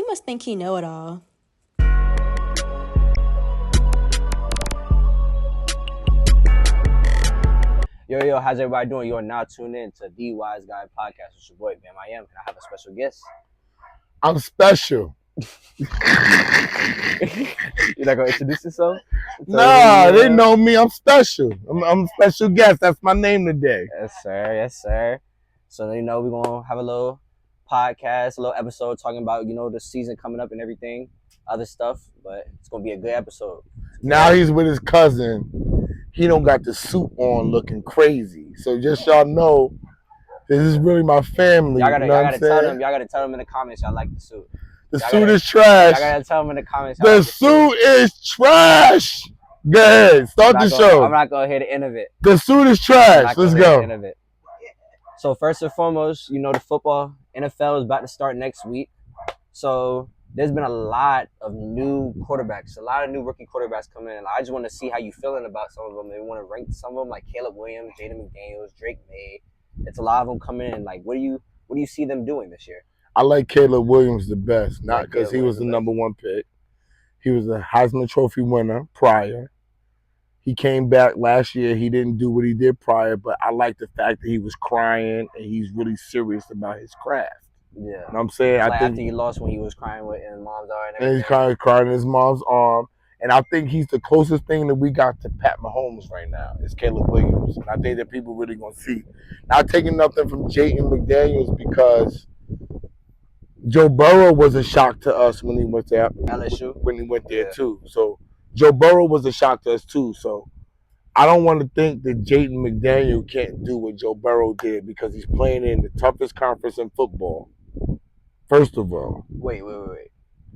must think he know it all. Yo, how's everybody doing? You are now tuned in to The Wise Guy Podcast with your boy, Bam I Am, and I have a special guest. I'm special. You're not going to introduce yourself? Nah, they know me. I'm special. I'm a special guest. That's my name today. Yes, sir. So, we're going to have a little podcast, a little episode talking about, the season coming up and everything, other stuff, but it's going to be a good episode. Now he's with his cousin. He don't got the suit on looking crazy. So just y'all know, this is really my family. Y'all gotta tell them in the comments y'all like the suit. The suit is trash. Y'all gotta tell them in the comments. The suit is trash. Go ahead, start the show. I'm not gonna hear the end of it. The suit is trash. Let's go. So first and foremost, the football NFL is about to start next week. So there's been a lot of new quarterbacks, a lot of new rookie quarterbacks coming in. I just want to see how you feeling about some of them. Maybe want to rank some of them, like Caleb Williams, Jaden McDaniels, Drake May. It's a lot of them coming in. Like, what do you see them doing this year? I like Caleb Williams the best, not because he was the number one pick. He was a Heisman Trophy winner prior. He came back last year. He didn't do what he did prior, but I like the fact that he was crying and he's really serious about his craft. Yeah. You know what I'm saying? I think after he lost when he was crying in his mom's arm. And he's crying in his mom's arm. And I think he's the closest thing that we got to Pat Mahomes right now is Caleb Williams. And I think that people really going to see. Not taking nothing from Jaden McDaniels because Joe Burrow was a shock to us when he went to LSU. When he went there too. So Joe Burrow was a shock to us too. So I don't want to think that Jaden McDaniel can't do what Joe Burrow did because he's playing in the toughest conference in football. First of all. Wait.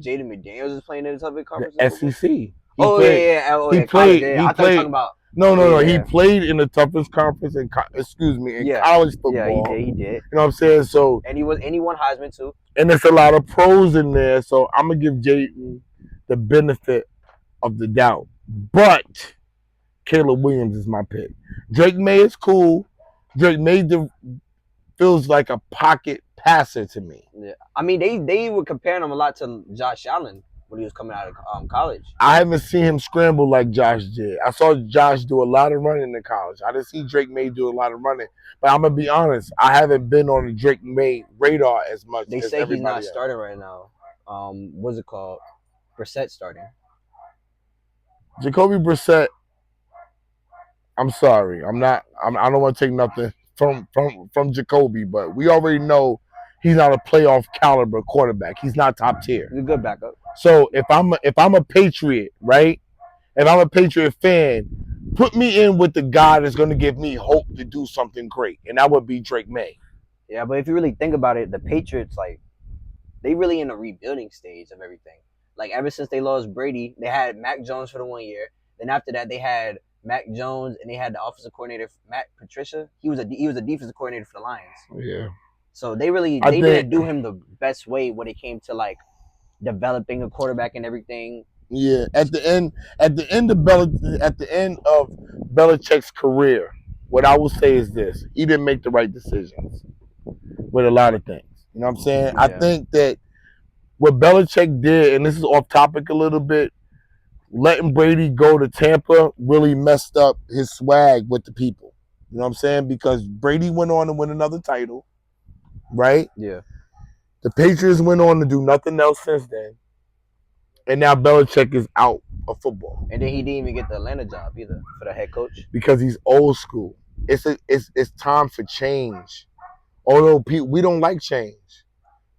Jaden McDaniels is playing in the toughest conference? The SEC. He played. I thought you were talking about. No. He played in the toughest conference in college football. Yeah, he did. You know what I'm saying? So and he won Heisman too. And there's a lot of pros in there, so I'm gonna give Jaden the benefit of the doubt. But Caleb Williams is my pick. Drake May is cool. Drake May feels like a pocket passer to me. Yeah, I mean they were comparing him a lot to Josh Allen when he was coming out of college. I haven't seen him scramble like Josh did. I saw Josh do a lot of running in college. I didn't see Drake May do a lot of running. But I'm going to be honest, I haven't been on the Drake May radar as much as everybody else. He's not starting right now. What's it called? Brissett starting. Jacoby Brissett, I'm sorry. I don't want to take nothing from Jacoby, but we already know he's not a playoff caliber quarterback. He's not top tier. He's a good backup. So if I'm a Patriot, right? If I'm a Patriot fan, put me in with the guy that's going to give me hope to do something great, and that would be Drake May. Yeah, but if you really think about it, the Patriots, they really in a rebuilding stage of everything. Like, ever since they lost Brady, they had Mac Jones for the 1 year. Then after that, they had Mac Jones, and they had the offensive coordinator, Matt Patricia. He was a defensive coordinator for the Lions. Yeah. So they didn't do him the best way when it came to, developing a quarterback and everything. Yeah, at the end of Belichick's career, what I will say is this: he didn't make the right decisions with a lot of things. You know what I'm saying? Yeah. I think that what Belichick did, and this is off topic a little bit, letting Brady go to Tampa really messed up his swag with the people. You know what I'm saying? Because Brady went on to win another title, right? Yeah. The Patriots went on to do nothing else since then. And now Belichick is out of football. And then he didn't even get the Atlanta job either for the head coach. Because he's old school. It's time for change. Although we don't like change.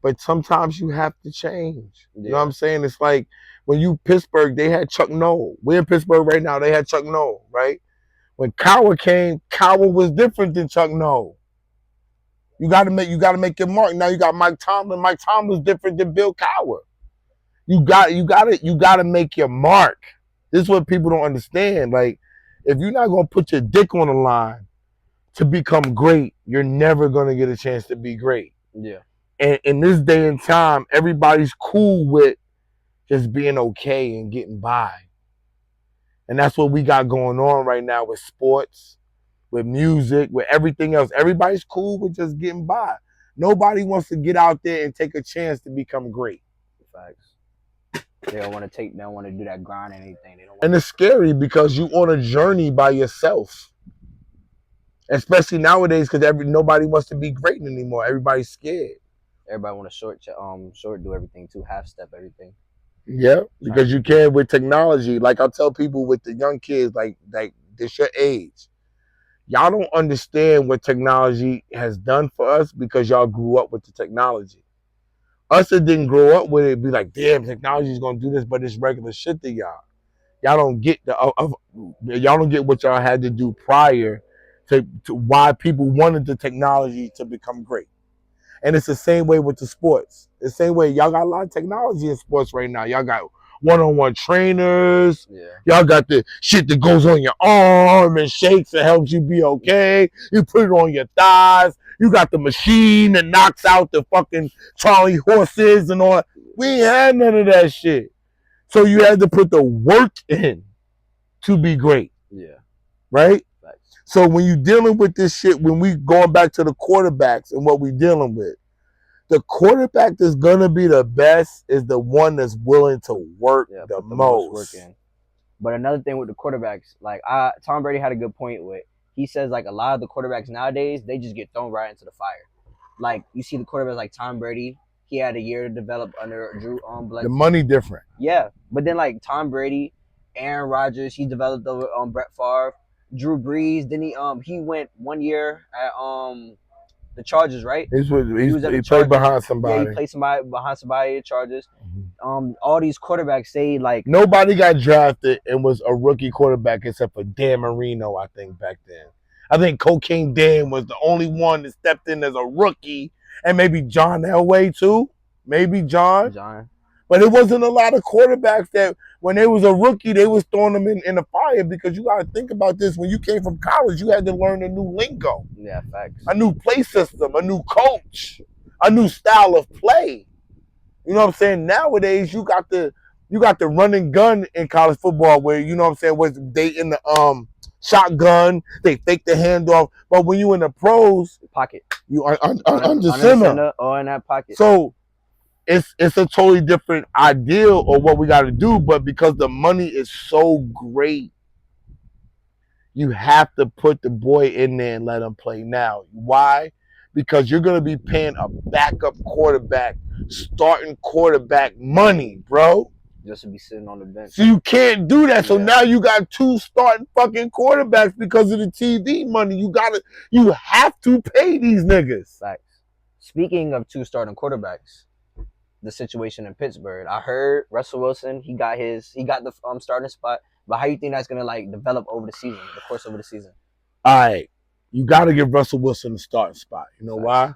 But sometimes you have to change. Yeah. You know what I'm saying? It's like when Pittsburgh, they had Chuck Noll. We're in Pittsburgh right now, they had Chuck Noll, right? When Cowher came, Cowher was different than Chuck Noll. You gotta make your mark. Now you got Mike Tomlin. Mike Tomlin's different than Bill Cowher. You gotta make your mark. This is what people don't understand. Like, if you're not gonna put your dick on the line to become great, you're never gonna get a chance to be great. Yeah. And in this day and time, everybody's cool with just being okay and getting by. And that's what we got going on right now with sports, with music, with everything else. Everybody's cool with just getting by. Nobody wants to get out there and take a chance to become great. Facts. They don't want to take. They don't want to do that grind or anything. They don't. And it's scary because you on a journey by yourself, especially nowadays because nobody wants to be great anymore. Everybody's scared. Everybody want to short do everything too, half step everything. Yeah, because you can with technology. Like I tell people with the young kids, like this your age. Y'all don't understand what technology has done for us because y'all grew up with the technology. Us that didn't grow up with it be like, damn, technology is gonna do this, but it's regular shit to y'all. Y'all don't get y'all don't get what y'all had to do prior to why people wanted the technology to become great. And it's the same way with the sports. The same way y'all got a lot of technology in sports right now. Y'all got one-on-one trainers. Yeah. Y'all got the shit that goes on your arm and shakes and helps you be okay. You put it on your thighs. You got the machine that knocks out the fucking Charlie horses and all. We ain't had none of that shit. So you had to put the work in to be great. Yeah. Right? So when you're dealing with this shit, when we going back to the quarterbacks and what we dealing with, the quarterback that's gonna be the best is the one that's willing to work the most. Work in. But another thing with the quarterbacks, like Tom Brady had a good point with. He says like a lot of the quarterbacks nowadays, they just get thrown right into the fire. Like you see the quarterbacks like Tom Brady, he had a year to develop under Drew Bledsoe. The money different. Yeah, but then like Tom Brady, Aaron Rodgers, he developed over Brett Favre, Drew Brees. Then he went 1 year at the Chargers, right? He played behind somebody. Yeah, he played behind somebody at Chargers. All these quarterbacks say like nobody got drafted and was a rookie quarterback except for Dan Marino, I think back then. I think Cocaine Dan was the only one that stepped in as a rookie, and maybe John Elway too. Maybe John. But it wasn't a lot of quarterbacks that when they was a rookie, they was throwing them in the fire because you got to think about this. When you came from college, you had to learn a new lingo. Yeah, facts. A new play system, a new coach, a new style of play. You know what I'm saying? Nowadays, you got the run and gun in college football where, you know what I'm saying, where they in the shotgun, they fake the handoff. But when you in the pros, pocket, you are under center or in that pocket. So it's a totally different ideal of what we got to do. But because the money is so great, you have to put the boy in there and let him play now. Why? Because you're going to be paying a backup quarterback, starting quarterback money, bro. Just to be sitting on the bench. So you can't do that. So now you got two starting fucking quarterbacks because of the TV money. You have to pay these niggas. Facts. Speaking of two starting quarterbacks, the situation in Pittsburgh. I heard Russell Wilson, he got the starting spot. But how you think that's gonna like develop over the season, the course over the season? All right, you got to give Russell Wilson the starting spot. You know why?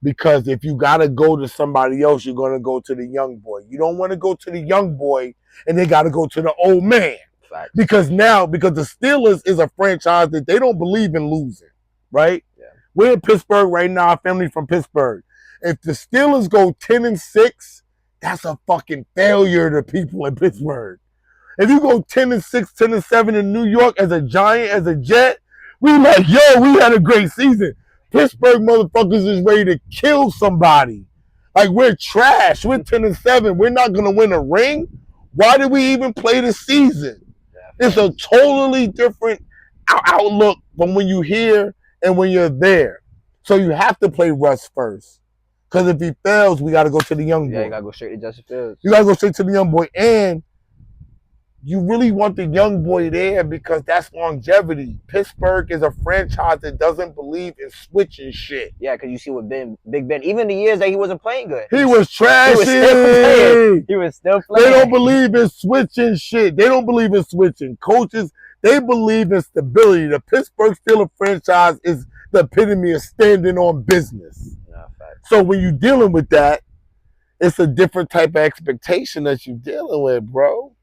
Because if you got to go to somebody else, you're gonna go to the young boy. You don't want to go to the young boy and they got to go to the old man. Facts. Because the Steelers is a franchise that they don't believe in losing, right? Yeah. We're in Pittsburgh right now. Our family from Pittsburgh. If the Steelers go 10-6, that's a fucking failure to people in Pittsburgh. If you go 10-6, 10-7 in New York as a Giant, as a Jet, we like, yo, we had a great season. Pittsburgh motherfuckers is ready to kill somebody. Like, we're trash. We're 10-7. We're not going to win a ring. Why did we even play the season? Yeah, it's a totally different outlook from when you hear and when you're there. So you have to play Russ first. Because if he fails, we got to go to the young boy. Yeah, you got to go straight to Justin Fields. You got to go straight to the young boy. And you really want the young boy there because that's longevity. Pittsburgh is a franchise that doesn't believe in switching shit. Yeah, because you see what Big Ben, even the years that he wasn't playing good. He was trashy. He was still playing. They don't believe in switching shit. They don't believe in switching. Coaches, they believe in stability. The Pittsburgh Steelers franchise is the epitome of standing on business. So when you're dealing with that, it's a different type of expectation that you're dealing with, bro.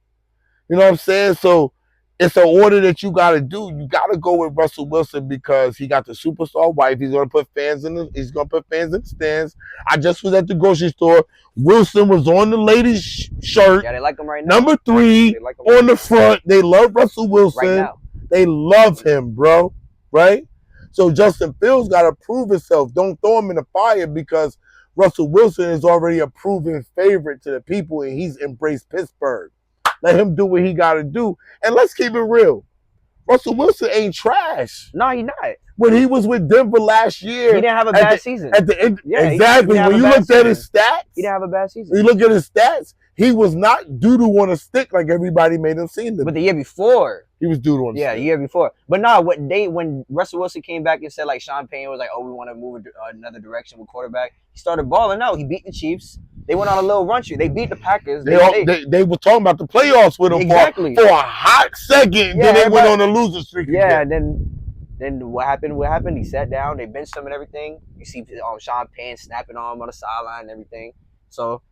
You know what I'm saying? So it's an order that you got to do. You got to go with Russell Wilson because he got the superstar wife. He's going to put fans in the stands. I just was at the grocery store. Wilson was on the ladies' shirt. Yeah, they like him right now. Number 3 on the front. They love Russell Wilson. Right now. They love him, bro. Right? So Justin Fields got to prove himself. Don't throw him in the fire because Russell Wilson is already a proven favorite to the people, and he's embraced Pittsburgh. Let him do what he got to do. And let's keep it real. Russell Wilson ain't trash. No, he's not. When he was with Denver last year, He didn't have a bad season. At the end, Yeah, exactly. he When you looked at his stats, he didn't have a bad season. You look at his stats, he was not doo-doo on a stick like everybody made him seem to be. But the year before, he was doo-doo on a stick. The year before. But no, when Russell Wilson came back and said like Sean Payne was like, oh, we want to move another direction with quarterback, he started balling out. He beat the Chiefs. They went on a little run streak. They beat the Packers. They were talking about the playoffs with him for a hot second. Yeah, then they went on a losing streak. Yeah, again. Then what happened? What happened? He sat down. They benched him and everything. You see Sean Payne snapping on him on the sideline and everything. So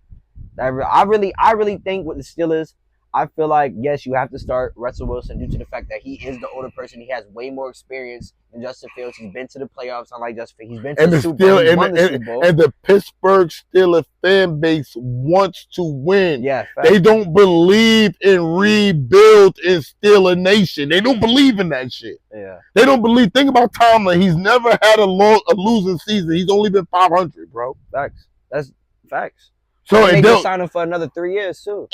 I really think with the Steelers, I feel like, yes, you have to start Russell Wilson due to the fact that he is the older person. He has way more experience than Justin Fields. He's been to the playoffs, unlike Justin Fields. He's been to the Super Bowl. He won the Super Bowl. And the Pittsburgh Steelers fan base wants to win. Yeah, they don't believe in rebuild and steal a nation. They don't believe in that shit. Yeah. They don't believe. Think about Tomlin. He's never had a losing season. He's only been 500, bro. Facts. That's facts. So and they'll sign him for another 3 years too.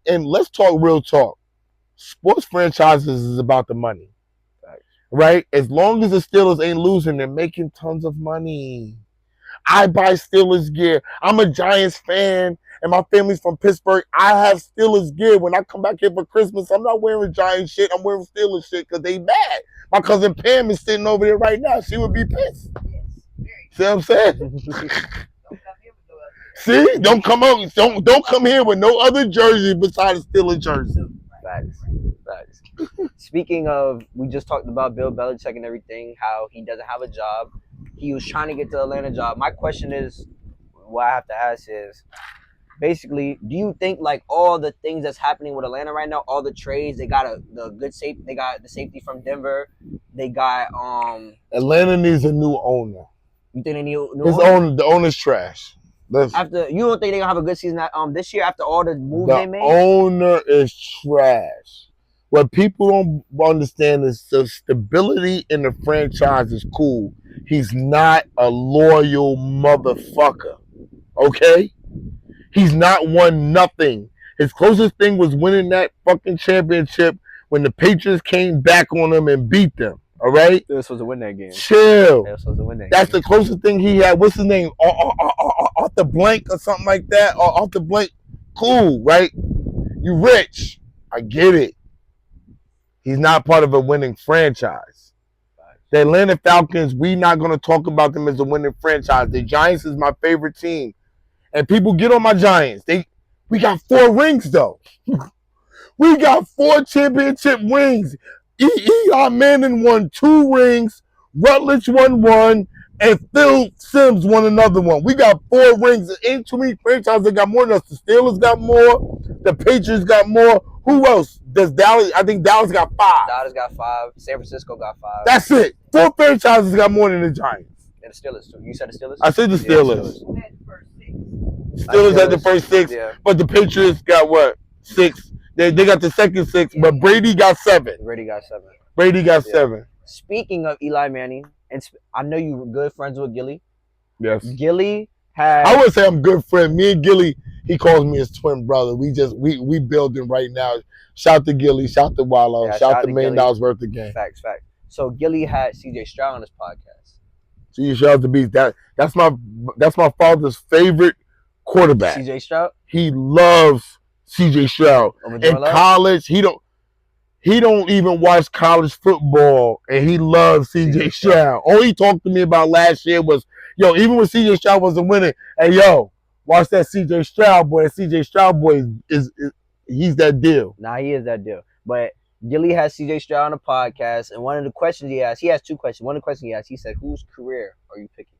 And let's talk real talk. Sports franchises is about the money, right? As long as the Steelers ain't losing, they're making tons of money. I buy Steelers gear. I'm a Giants fan, and my family's from Pittsburgh. I have Steelers gear. When I come back here for Christmas, I'm not wearing Giants shit. I'm wearing Steelers shit because they mad. My cousin Pam is sitting over there right now. She would be pissed. See what I'm saying? See, don't come here with no other jersey besides Steelers jersey. Facts. Speaking of, we just talked about Bill Belichick and everything, how he doesn't have a job. He was trying to get the Atlanta job. My question is, what I have to ask is, basically, do you think like all the things that's happening with Atlanta right now, all the trades, they got the good safety, they got the safety from Denver, they got Atlanta needs a new owner. You think they need a new owner? The owner's trash. After you don't think they're gonna have a good season this year after all the moves they made? The owner is trash. What people don't understand is the stability in the franchise is cool. He's not a loyal motherfucker. Okay? He's not won nothing. His closest thing was winning that fucking championship when the Patriots came back on them and beat them. All right? They were supposed to win that game. Chill. They were supposed to win that That's game. The closest thing he had. What's his name? Off the blank or something like that. Or off the blank. Cool, right? You rich. I get it. He's not part of a winning franchise. The Atlanta Falcons, we're not going to talk about them as a winning franchise. The Giants is my favorite team. And people get on my Giants. We got 4 rings, though. We got 4 championship rings. Eli Manning won 2 rings. Rutledge won 1. And Phil Simms won another one. We got 4 rings. There ain't too many franchises that got more than us. The Steelers got more. The Patriots got more. Who else? Does Dallas? I think Dallas got 5. Dallas got 5. San Francisco got 5. That's it. 4 franchises got more than the Giants. And the Steelers too. You said the Steelers? I said the Steelers. Steelers had the first 6, yeah. But the Patriots got what? 6. They got the second 6, but Brady got 7. Brady got 7. Brady got 7. Speaking of Eli Manning, and I know you were good friends with Gilly. Yes. Gilly had. I wouldn't say I'm good friend. Me and Gilly, he calls me his twin brother. We building right now. Shout to Gilly. Shout to Wallow. Yeah, shout to $1 million worth of game. Facts. So Gilly had CJ Stroud on his podcast. CJ Stroud the beast. That's my father's favorite quarterback. CJ Stroud. He loves CJ Stroud. In college, he don't even watch college football, and he loves CJ Stroud. All he talked to me about last year was, yo, even when CJ Stroud wasn't winning, hey, yo, watch that CJ Stroud boy. That CJ Stroud boy is he's that deal. Nah, he is that deal. But Gilly has CJ Stroud on the podcast, and one of the questions he asked, he has 2 questions. One of the questions he asked, he said, whose career are you picking?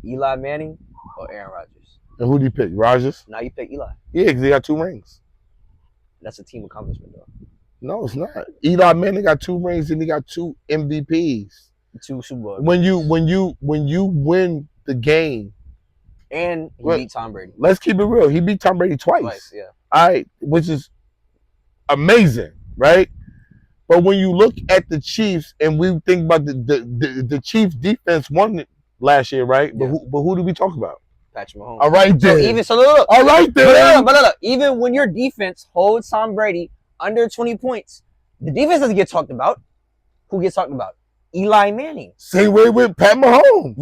Eli Manning or Aaron Rodgers? And who do you pick? Rodgers? Now you pick Eli. Yeah, because he got 2 rings. That's a team accomplishment, though. No, it's not. Eli Manning got 2 rings and he got 2 MVPs. 2 Super Bowls. When you win the game. And he beat Tom Brady. Let's keep it real. He beat Tom Brady twice. Yeah. All right, which is amazing, right? But when you look at the Chiefs and we think about the Chiefs defense won it last year, right? Yeah. But who do we talk about? Patrick Mahomes. All right, So then. look. All right, then. But look. Even when your defense holds Tom Brady under 20 points, the defense doesn't get talked about. Who gets talked about? Eli Manning. Same way with Pat Mahomes.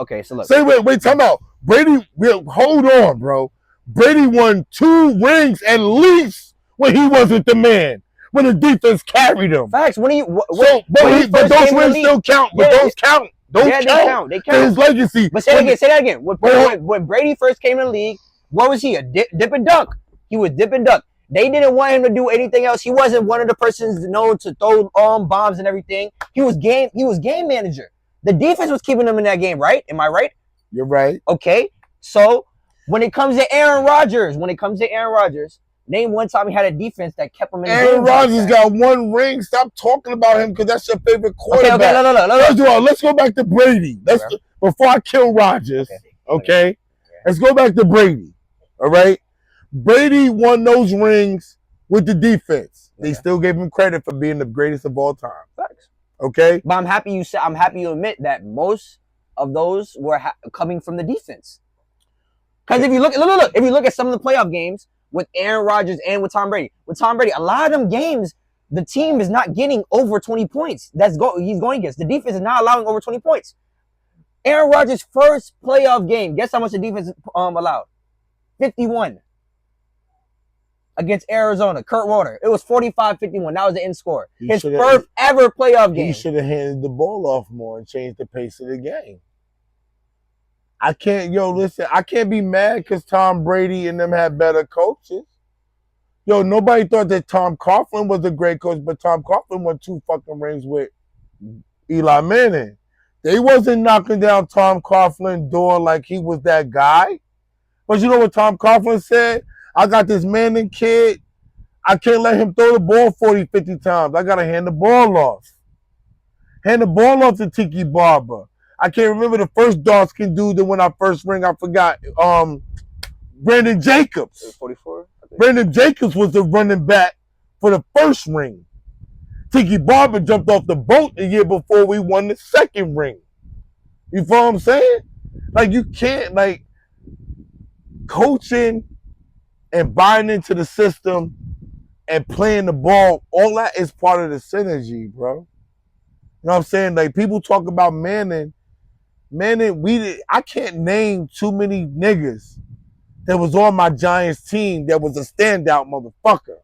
Okay, so look. Same way. Wait, time out. Brady, hold on, bro. Brady won 2 rings at least when he wasn't the man. When the defense carried him. Facts. But those rings still count. But those count. Those count. They count. His legacy. But say that again. When Brady first came in the league, what was he? A dip and dunk. He was dip and dunk. They didn't want him to do anything else. He wasn't one of the persons known to throw bombs and everything. He was game manager. The defense was keeping him in that game, right? Am I right? You're right. Okay. So when it comes to Aaron Rodgers, name one time he had a defense that kept him in the game. Aaron Rodgers got 1 ring. Stop talking about him because that's your favorite quarterback. Okay, no. First of all, let's go back to Brady. Before I kill Rodgers, okay? Let's go back to Brady, all right? Brady won those rings with the defense. They still gave him credit for being the greatest of all time. Facts. Okay? But I'm happy you admit that most of those were coming from the defense. Because if you look at some of the playoff games with Aaron Rodgers and with Tom Brady, a lot of them games, the team is not getting over 20 points. He's going against. The defense is not allowing over 20 points. Aaron Rodgers' first playoff game, guess how much the defense allowed? 51. Against Arizona, Kurt Warner. It was 45-51. That was the end score. His first ever playoff game. He should have handed the ball off more and changed the pace of the game. I can't be mad because Tom Brady and them had better coaches. Nobody thought that Tom Coughlin was a great coach, but Tom Coughlin won 2 fucking rings with Eli Manning. They wasn't knocking down Tom Coughlin's door like he was that guy. But you know what Tom Coughlin said? I got this Manning kid. I can't let him throw the ball 40, 50 times. I got to hand the ball off. Hand the ball off to Tiki Barber. I can't remember the first dark-skinned dude that won our first ring. I forgot. Brandon Jacobs. 44? Brandon Jacobs was the running back for the first ring. Tiki Barber jumped off the boat the year before we won the second ring. You feel what I'm saying? Like, you can't, coaching and buying into the system and playing the ball, all that is part of the synergy, bro. You know what I'm saying? Like, people talk about Manning. I can't name too many niggas that was on my Giants team that was a standout motherfucker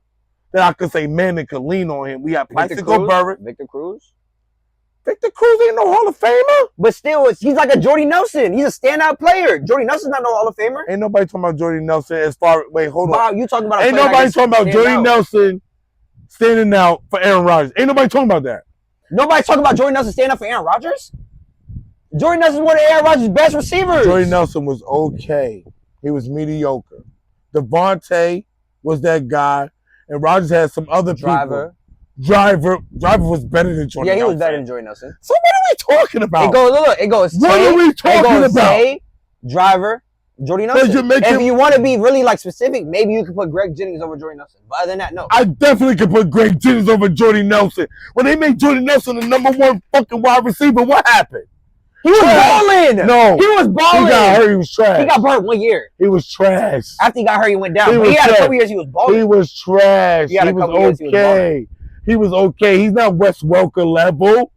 that I could say Manning could lean on him. We had Plaxico Burress. Victor Cruz? Victor Cruz ain't no Hall of Famer. But still, he's like a Jordy Nelson. He's a standout player. Jordy Nelson's not no Hall of Famer. Ain't nobody talking about Jordy Nelson wait, hold on. Wow, you talking about ain't nobody talking about Jordy Nelson standing out for Aaron Rodgers. Ain't nobody talking about that. Nobody's talking about Jordy Nelson standing up for Aaron Rodgers? Jordy Nelson's one of Aaron Rodgers' best receivers. Jordy Nelson was okay. He was mediocre. Devontae was that guy, and Rodgers had some other people. Driver was better than Jordy Nelson. Yeah, he was better than Jordy Nelson. So what are we talking about? It goes. What are we talking about? Tay, Driver, Jordy Nelson. If you want to be really specific, maybe you could put Greg Jennings over Jordy Nelson. But other than that, no. I definitely could put Greg Jennings over Jordy Nelson. When they made Jordy Nelson the #1 fucking wide receiver, what happened? He was balling. No. He was balling. He got hurt. He was trash. He got hurt 1 year. He was trash. After he got hurt, he went down. He had a couple years he was balling. He was trash. He was okay. He was okay. He's not Wes Welker level.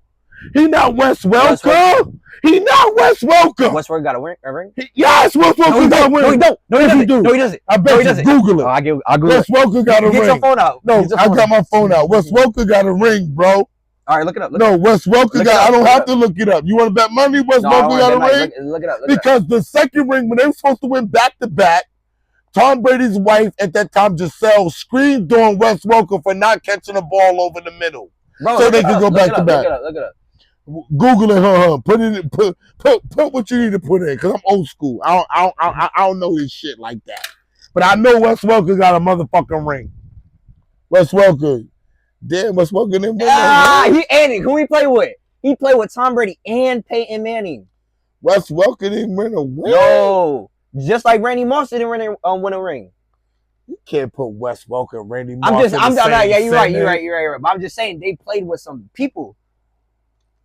He's not Wes Welker. He's not Wes Welker. Wes Welker got a ring? Yes, Wes Welker got a ring. No, he don't. No, he doesn't. No, he doesn't. I bet you Google it. I'll Google Wes Welker got a ring. Get your phone out. No, I got my phone out. Wes Welker got a ring, bro. All right, look it up. No, Wes Welker got. I don't have to look it up. You want to bet money? Wes Welker got a ring. Look it up. Because the second ring, when they were supposed to win back to back, Tom Brady's wife at that time, Giselle, screamed on Wes Welker for not catching the ball over the middle, so they could go back to back. Look it up. Google it, Put it in. Put what you need to put in, because I'm old school. I don't know this shit like that, but I know Wes Welker got a motherfucking ring. Wes Welker. Damn, Wes Welker didn't win. Who he played with? He played with Tom Brady and Peyton Manning. Wes Welker didn't win a ring. No, just like Randy Moss didn't win a ring. You can't put Wes Welker and Randy Moss. Yeah, you're right. But I'm just saying they played with some people,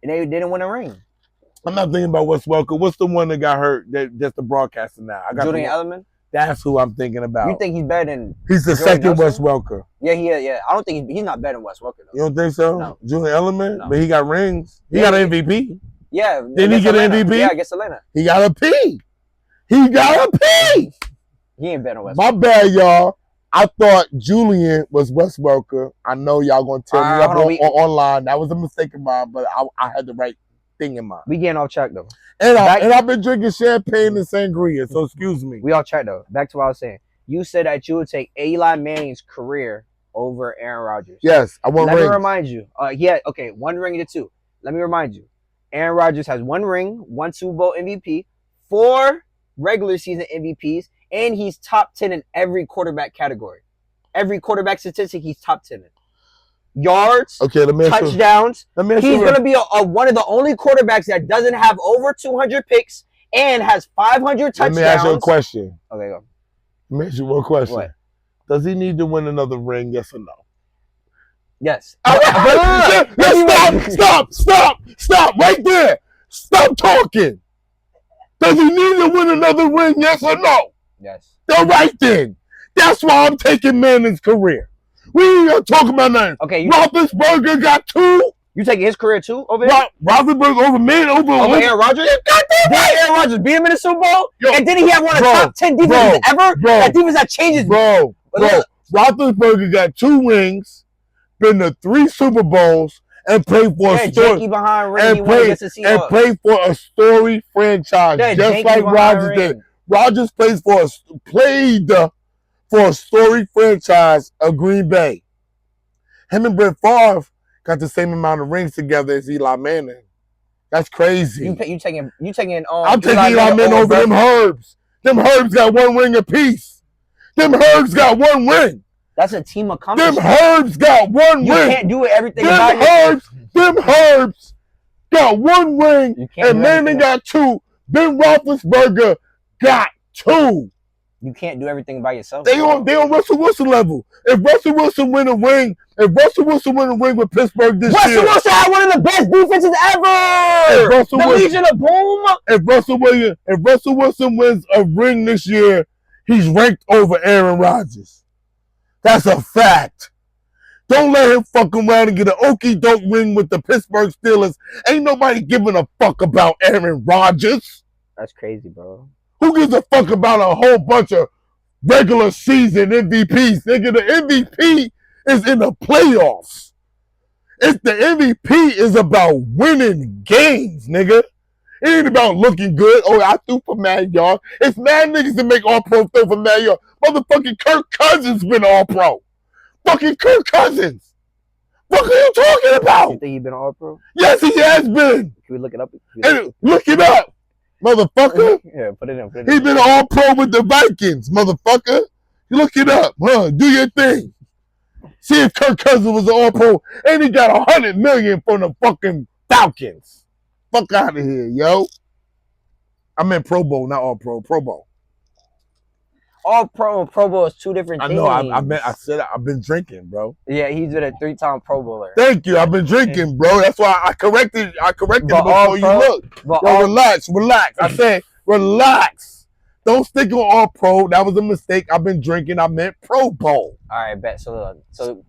and they didn't win a ring. I'm not thinking about Wes Welker. What's the one that got hurt? That's the broadcaster now. I got Julian Edelman. That's who I'm thinking about. You think he's better than? He's the Jordan second Nelson? Wes Welker. Yeah, yeah. I don't think he's not better than Wes Welker though. You don't think so? No. Julian Edelman, No. but he got rings. He got an MVP. Yeah. Did he get an MVP? Yeah, against Atlanta. He got a P. He got a P. He ain't better than Wes. My bad, y'all. I thought Julian was Wes Welker. I know y'all gonna tell me up online. That was a mistake of mine, but I had the right thing in mind. We getting off track though. And I've been drinking champagne and sangria, so excuse me. We off track though. Back to what I was saying. You said that you would take Eli Manning's career over Aaron Rodgers. Yes, I want rings. Let me remind you. Okay, 1 ring to 2. Let me remind you. Aaron Rodgers has 1 ring, 1 Super Bowl MVP, 4 regular season MVPs, and he's top 10 in every quarterback category. Every quarterback statistic, he's top 10 in. Yards, touchdowns. He's going to be one of the only quarterbacks that doesn't have over 200 picks and has 500 touchdowns. Let me ask you a question. Okay, go. Let me ask you one question. What? Does he need to win another ring, yes or no? Yes. Stop right there. Stop talking. Does he need to win another ring, yes or no? Yes. All right then. That's why I'm taking Manning's career. We ain't gonna talk about nothing. Okay. Roethlisberger got 2. You taking his career too over here? Roethlisberger over Aaron Rodgers? Did Aaron Rodgers beat him in the Super Bowl? And didn't he have one of the top 10 defenses ever? That defense that changes. Bro. Roethlisberger got 2 rings, been to 3 Super Bowls, and played for a story. And played for a story franchise, just like Rodgers did. Rodgers played for a story franchise of Green Bay. Him and Brett Favre got the same amount of rings together as Eli Manning. That's crazy. You taking I'm taking Eli Manning over them Herbs. Them Herbs got 1 ring apiece. Them Herbs got 1 ring. That's a team accomplishment. Them Herbs got 1 ring. You can't do everything Them Herbs got 1 ring, and Manning got 2. Ben Roethlisberger got 2. You can't do everything by yourself. They on Russell Wilson level. If Russell Wilson win a ring with Pittsburgh this year. Russell Wilson had one of the best defenses ever. The Legion of Boom. If Russell Wilson wins a ring this year, he's ranked over Aaron Rodgers. That's a fact. Don't let him fuck around and get an okey-doke ring with the Pittsburgh Steelers. Ain't nobody giving a fuck about Aaron Rodgers. That's crazy, bro. Who gives a fuck about a whole bunch of regular season MVPs? Nigga, the MVP is in the playoffs. The MVP is about winning games, nigga. It ain't about looking good. Oh, I threw for mad yard. It's mad niggas that make all-pro throw for mad yard. Motherfucking Kirk Cousins been all-pro. Fucking Kirk Cousins. What are you talking about? You think he been all-pro? Yes, he has been. Can we look it up? Look it up, motherfucker. Yeah, put it in. He been all-pro with the Vikings, motherfucker. Look it up, huh? Do your thing. See if Kirk Cousins was an all-pro, and he got $100 million from the fucking Falcons. Fuck out of here, yo. I meant Pro Bowl, not all-pro. Pro Bowl. All-pro and Pro Bowl is 2 different things. I know. I said I've been drinking, bro. Yeah, he's been a 3-time Pro Bowler. Thank you. I've been drinking, bro. That's why I corrected before you look. Yo, relax. I said relax. Don't stick on all-pro. That was a mistake. I've been drinking. I meant Pro Bowl. All right, bet. So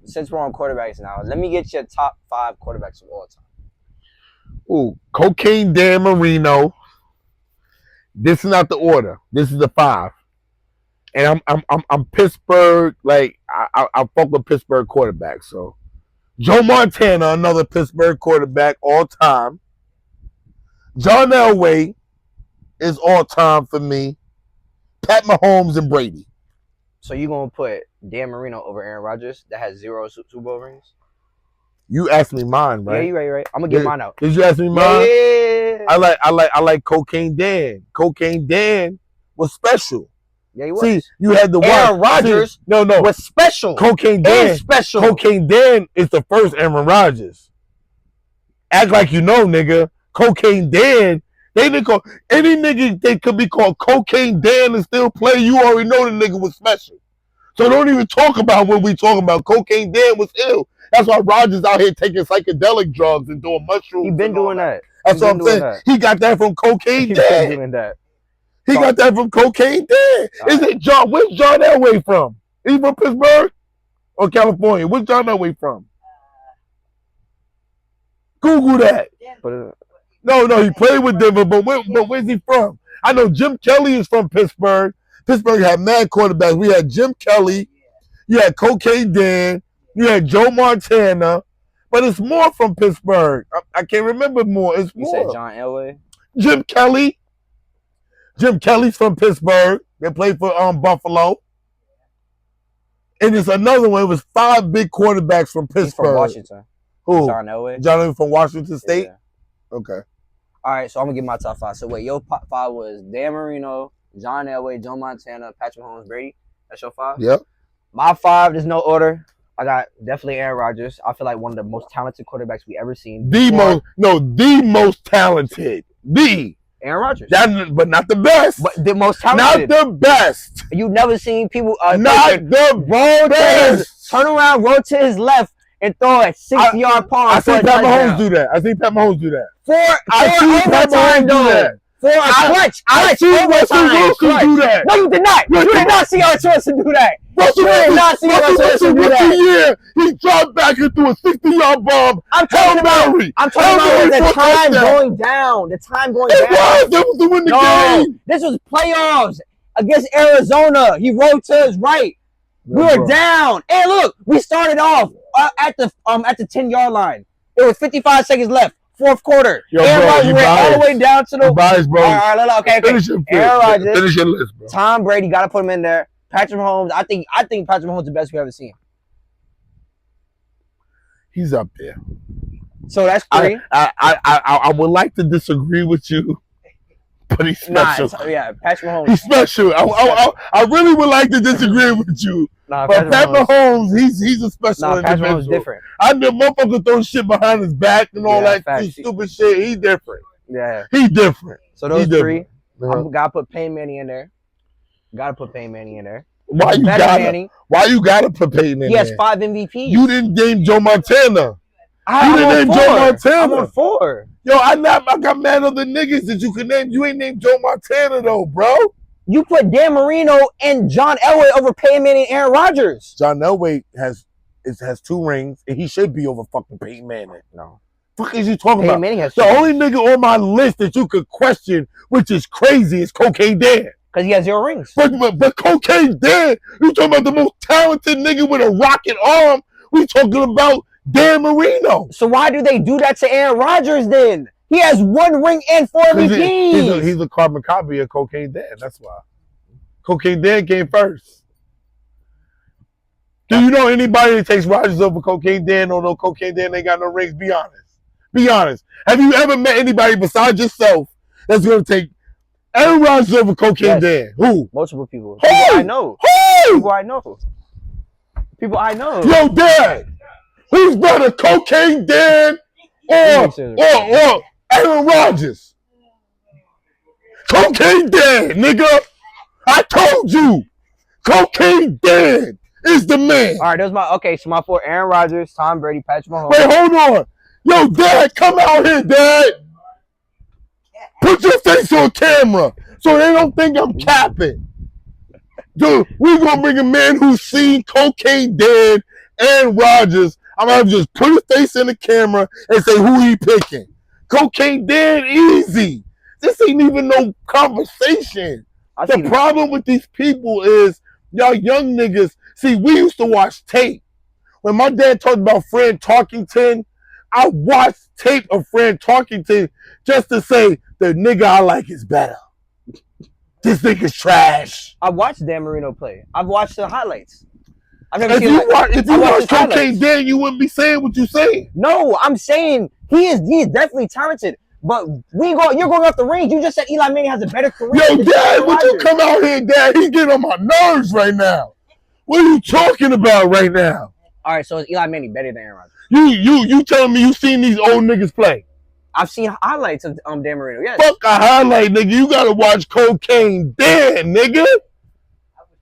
since we're on quarterbacks now, let me get your top 5 quarterbacks of all time. Ooh, Cocaine Dan Marino. This is not the order. This is the 5. And I'm Pittsburgh. Like I fuck with Pittsburgh quarterbacks. So Joe Montana, another Pittsburgh quarterback, all time. John Elway is all time for me. Pat Mahomes and Brady. So you gonna put Dan Marino over Aaron Rodgers that has 0 Super Bowl rings? You asked me mine, right? Yeah, you're right. I'm gonna get mine out. Did you ask me mine? Yeah. I like Cocaine Dan. Cocaine Dan was special. Yeah, he was. See, you had the Aaron Rodgers was special. Cocaine Dan. Special. Cocaine Dan is the first Aaron Rodgers. Act like you know, nigga. Cocaine Dan. They didn't call any nigga they could be called Cocaine Dan and still play. You already know the nigga was special. So don't even talk about what we talking about. Cocaine Dan was ill. That's why Rodgers out here taking psychedelic drugs and doing mushrooms. He been doing that. That's what I'm saying. That. He got that from Cocaine He's Dan. been doing that. He got that from Cocaine Dan. Is it John? Where's John Elway from? He from Pittsburgh or California? Where's John Elway from? Google that. No, he played with Denver, but where's he from? I know Jim Kelly is from Pittsburgh. Pittsburgh had mad quarterbacks. We had Jim Kelly. You had Cocaine Dan. You had Joe Montana. But it's more from Pittsburgh. I can't remember more. It's more. You said John Elway? Jim Kelly. Jim Kelly's from Pittsburgh. They played for Buffalo. And there's another one. It was 5 big quarterbacks from Pittsburgh. He's from Washington. Who? John Elway. John Elway from Washington State? Yeah. Okay. All right, so I'm going to give my top 5. So wait, your top 5 was Dan Marino, John Elway, Joe Montana, Patrick Mahomes, Brady. That's your 5? Yep. My 5, there's no order. I got definitely Aaron Rodgers. I feel like one of the most talented quarterbacks we ever seen. The most talented. Aaron Rodgers. But not the best. But the most talented. Not the best. You've never seen people not the best. Turn around, roll to his left, and throw a 60-yard palm. I see Pat Mahomes do that. I see Pat Mahomes do that. I see Pat Mahomes do that. For a clutch. I see Russell Wilson do that. No, you did not. You did not see Russell Wilson do that. You did not see Russell Wilson do that. He dropped back and threw a 60-yard bomb. I'm talking about the time going down. The time going down. That was to win the game. This was playoffs against Arizona. He rolled to his right. We were down. And look, we started off at the 10-yard line. It was 55 seconds left. Fourth quarter. Aaron Rodgers went all the way down to the bias, bro. All right, okay. Aaron Rodgers. Finish your list, bro. Tom Brady, got to put him in there. Patrick Mahomes. I think Patrick Mahomes is the best we've ever seen. He's up there. So that's 3. I would like to disagree with you, but he's special. Patrick Mahomes. He's special. I really would like to disagree with you. But Pat Mahomes, he's a special individual. Patrick Mahomes is different. I know motherfucker throw shit behind his back and all that stupid shit. He's different. Yeah. He's different. So those 3. Gotta put Peyton Manning in there. Why you gotta put Peyton in there? He has 5 MVPs. You didn't name Joe Montana. You didn't name Joe Montana. I'm on 4. Yo, I got mad other niggas that you could name. You ain't named Joe Montana though, bro. You put Dan Marino and John Elway over Peyton Manning and Aaron Rodgers. John Elway has 2 rings, and he should be over fucking Peyton Manning. No. Fuck is you talking Peyton about? Manning has the only nigga on my list that you could question, which is crazy, is Cocaine Dan. Because he has 0 rings. But Cocaine Dan, you talking about the most talented nigga with a rocket arm. We talking about Dan Marino. So why do they do that to Aaron Rodgers then? He has 1 ring and 4 MVPs. He's a carbon copy of Cocaine Dan. That's why. Cocaine Dan came first. Do you know anybody that takes Rodgers over Cocaine Dan, although Cocaine Dan ain't got no rings? Be honest. Be honest. Have you ever met anybody besides yourself that's going to take Aaron Rodgers over Cocaine Dan? Who? Multiple people. Who? People I know. Who? People I know. Yo, Dad. Who's better, Cocaine Dan or Aaron Rodgers? Cocaine Dan, nigga. I told you. Cocaine Dan is the man. All right, that was my 4. Aaron Rodgers, Tom Brady, Patrick Mahomes. Wait, hold on. Yo, Dad, come out here, Dad. Put your face on camera so they don't think I'm capping. Dude, we're going to bring a man who's seen Cocaine Dan and Rodgers. I'm going to just put his face in the camera and say who he picking. Cocaine Dan, easy. This ain't even no conversation. The problem with these people is y'all young niggas. See, we used to watch tape. When my dad talked about Fran Tarkington, I watched tape of Fran Tarkington just to say the nigga I like is better. This nigga's trash. I watched Dan Marino play. I've watched the highlights. If you watch Cocaine Dan, you wouldn't be saying what you're saying. No, I'm saying he is definitely talented. But you're going off the range. You just said Eli Manning has a better career. Yo, Dad, would you come out here, Dad? He's getting on my nerves right now. What are you talking about right now? All right, so is Eli Manning better than Aaron Rodgers? You telling me you seen these old niggas play? I've seen highlights of Dan Marino. Yes. Fuck a highlight, nigga. You gotta watch Cocaine Dan, nigga.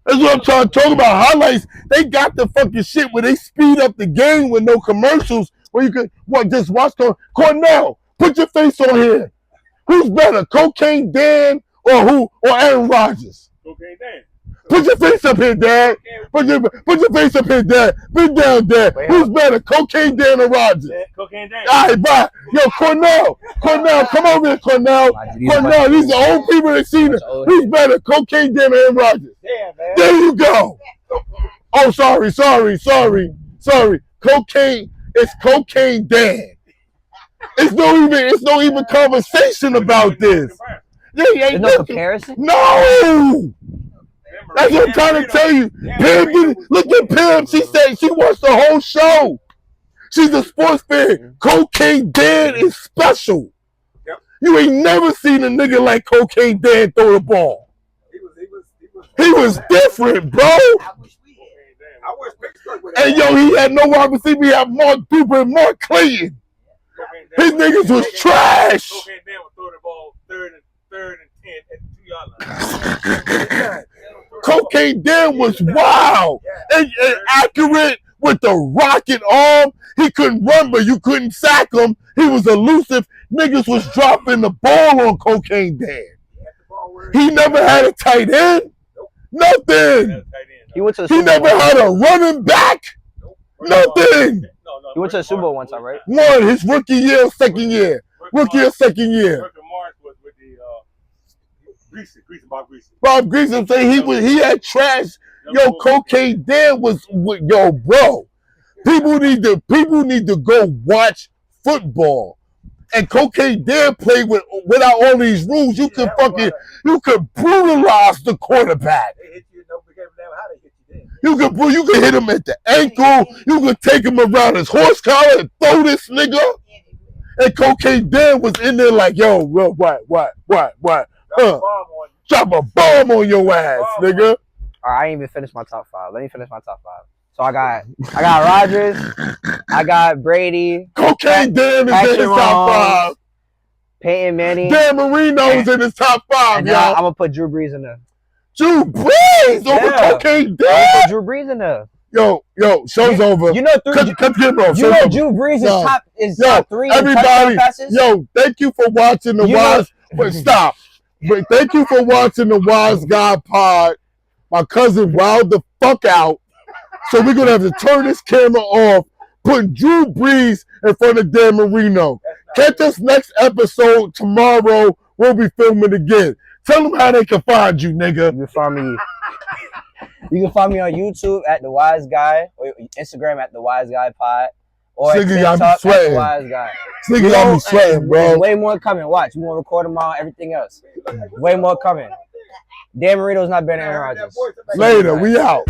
That's what I'm trying to talk about. Highlights. They got the fucking shit where they speed up the game with no commercials. Where you could just watch Cornell. Put your face on here. Who's better, Cocaine Dan or Aaron Rodgers? Cocaine Dan. Put your face up here, Dad. Put your face up here, Dad. Bend down, Dad. Who's better, Cocaine Dan or Rodgers? Cocaine Dan. All right, bye. Yo, Cornell, come over here, Cornell. Cornell, these are old people that seen it. Who's better, Cocaine Dan or Aaron Rodgers? Yeah, man. There you go. Oh, sorry. Cocaine, it's Cocaine Dan. It's no even conversation about this. There's no comparison? No! That's what I'm trying to tell you. Pam, look at Pam. She said she watched the whole show. She's a sports fan. Cocaine Dan is special. You ain't never seen a nigga like Cocaine Dan throw the ball. He was different, bro. I wish Pittsburgh would have. And yo, he had no wide receiver. He had Mark Duper and Mark Clayton. His niggas was trash. Cocaine Dan would throw the ball third and 10 at the 2-yard line. Cocaine Dan was wild and accurate with the rocket arm. He couldn't run, but you couldn't sack him. He was elusive. Niggas was dropping the ball on Cocaine Dan. He never had a tight end. Nothing. He went to the He Super Bowl. never had a running back. Nothing. He went to the Super Bowl one time, right? One, his rookie year, second year. Rookie or second year. Rick Morris was with the Bob Greasy. Bob Greasy say he had trash. Yo, Cocaine Dan was yo, bro. People need to go watch football. And Cocaine Dan played without all these rules. You could brutalize the quarterback. You could hit him at the ankle. You could take him around his horse collar and throw this nigga. And Cocaine Dan was in there like, yo, what? Drop a bomb on your ass, nigga. All right, I ain't even finished my top 5. Let me finish my top 5. So I got Rodgers, I got Brady. Cocaine Dan is in his top 5. Peyton Manning. Dan Marino's in his top 5, and y'all. I'm gonna put Drew Brees in there. Drew Brees over Cocaine Dan. I'm gonna put Drew Brees in there. Yo, show's over. You know, cut the camera off. You know, Drew Brees is top 3 everybody, in passes. Yo, thank you for watching the Wise. But stop. But thank you for watching the Wise Guy Pod. My cousin wowed the fuck out. So we're gonna have to turn this camera off, putting Drew Brees in front of Dan Marino. Catch us next episode tomorrow. We'll be filming again. Tell them how they can find you, nigga. You can find me on YouTube at The Wise Guy, or Instagram at The Wise Guy Pod, or TikTok at The Wise Guy. Nigga got me sweating, bro. There's way more coming. Watch, we gonna record them all, everything else. Way more coming. Dan Marino's not better than Aaron Rodgers. Later, we out.